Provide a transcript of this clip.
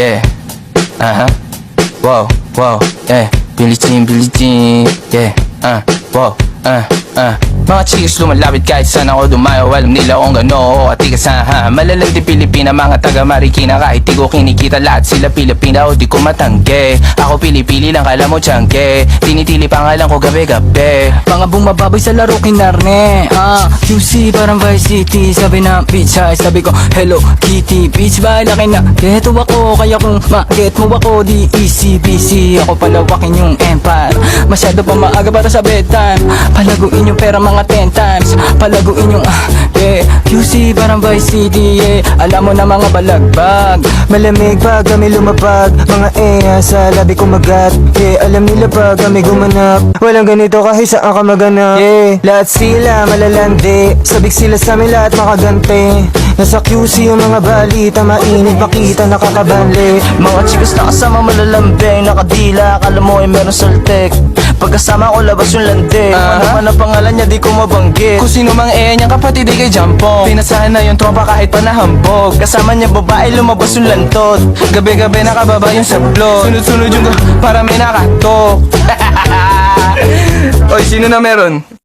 yeah. Wow, wow, yeah. Billie Jean, yeah. Wow, Mga chicks lumalapit kahit saan ako dumayo. Alam nila kung gano at ikasaha. Malalandi Pilipina, mga taga Marikina. Kahit di ko kinikita, lahat sila Pilipina. O di ko matangge, ako pili-pili lang, kala mo tiyangge. Tinitili pangalan ko gabi-gabi. Mga bumababoy sa laro kinarne. QC parang Vice City. Sabi na bitch ay sabi ko Hello Kitty. Bitch ba laki na geto ako. Kaya kung ma-get mo ako di easy busy. Ako palawakin yung empire. Masyado pa maaga para sa bedtime. Palaguin yung pera mga 10 times. Palaguin yung yeah. QC parang Vice City, yeah. Alam mo na mga balagbag. Malamig pag kami lumapag. Mga sa labi kumagat. Yeah, alam nila pag kami gumanap. Walang ganito kahit saan ka maganap. Yeah, lahat sila malalandi. Sabik sila sa amin lahat makaganti. Nasa QC yung mga balita. Mainit makita nakakabanli. Mga chicks na kasama malalambing, nakadila, akala mo ay meron saltek. Pagkasama ko labas yung lande. Ano man ang pangalan niya di ko mabanggit. Kung sino mang niyang kapatid di kay Jampong. Pinasahan na yung tropa kahit pa nahambog. Kasama niya babae lumabas yung lantot. Gabi-gabi nakababa yung sablot. Sunod-sunod yung para may nakatok. Oy, sino na meron?